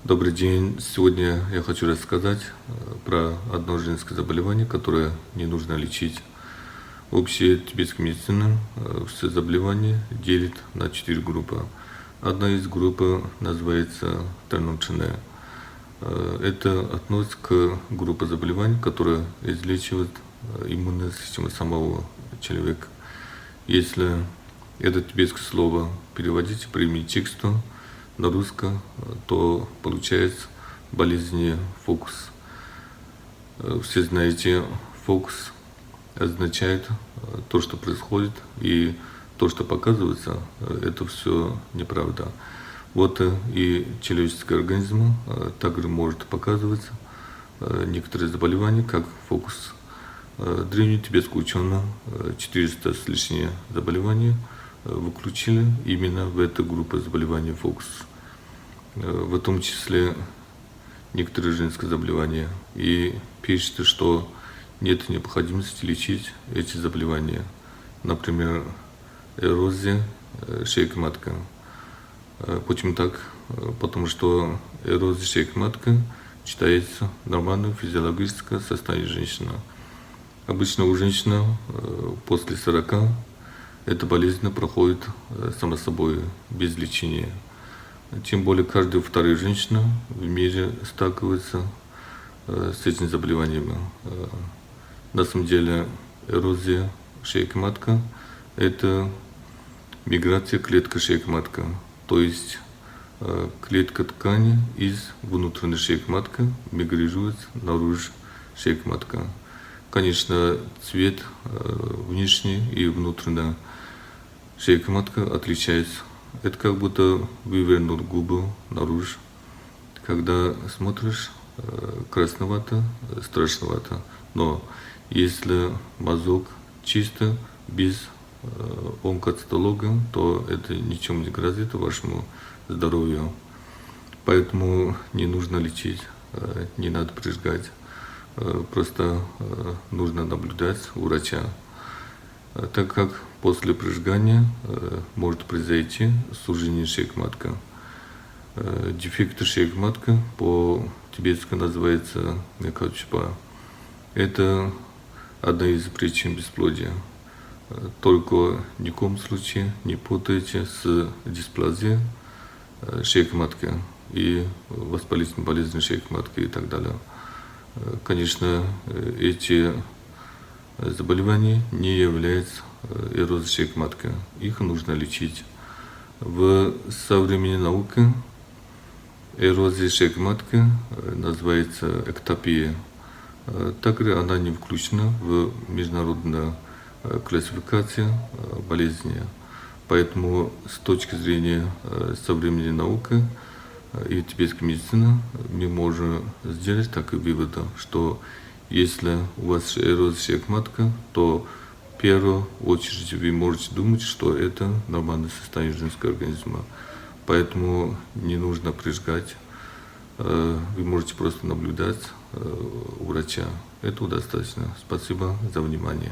Добрый день. Сегодня я хочу рассказать про одно женское заболевание, которое не нужно лечить. Общая тибетская медицина все заболевания делит на 4 группы. Одна из групп называется Транучная. Это относится к группе заболеваний, которые излечивают иммунную систему самого человека. Если это тибетское слово переводить по имени тексту на русском, то получается болезнь фокус. Все знаете, фокус означает то, что происходит, и то, что показывается, это все неправда. Вот и человеческий организм также может показывать некоторые заболевания, как фокус. Древние тибетские ученые 400 с лишним заболеваний выключили именно в эту группу заболеваний фокус. В том числе некоторые женские заболевания. И пишется, что нет необходимости лечить эти заболевания. Например, эрозия шейки матки. Почему так? Потому что эрозия шейки матки считается нормальным физиологическое состояние женщины. Обычно у женщины после 40 эта болезнь проходит само собой, без лечения. Тем более каждая вторая женщина в мире сталкивается с этими заболеваниями. На самом деле эрозия шейки матки – это миграция клетки шейки матки. То есть клетка ткани из внутренней шейки матки мигрирует наружу шейки матки. Конечно, цвет внешний и внутренний шейки матки отличается. Это как будто вывернул губы наружу. Когда смотришь, красновато, страшновато. Но если мазок чисто, без онкоцитологии, то это ничем не грозит вашему здоровью. Поэтому не нужно лечить, не надо прижигать. Просто нужно наблюдать у врача. Так как после прижигания может произойти сужение шейки матки. Дефект шейки матки по-тибетски называется некачпа. Это одна из причин бесплодия. Только ни в коем случае не путайте с дисплазией шейки матки и воспалительной болезнью шейки матки и так далее. Конечно, эти заболевания не являются эрозией шейки матки. Их нужно лечить. В современной науке эрозия шейки матки называется эктопия. Также она не включена в международную классификацию болезни. Поэтому с точки зрения современной науки и тибетской медицины мы можем сделать такой вывод, что если у вас эрозия шейки матки, то в первую очередь вы можете думать, что это нормальное состояние женского организма. Поэтому не нужно прижигать. Вы можете просто наблюдать у врача. Этого достаточно. Спасибо за внимание.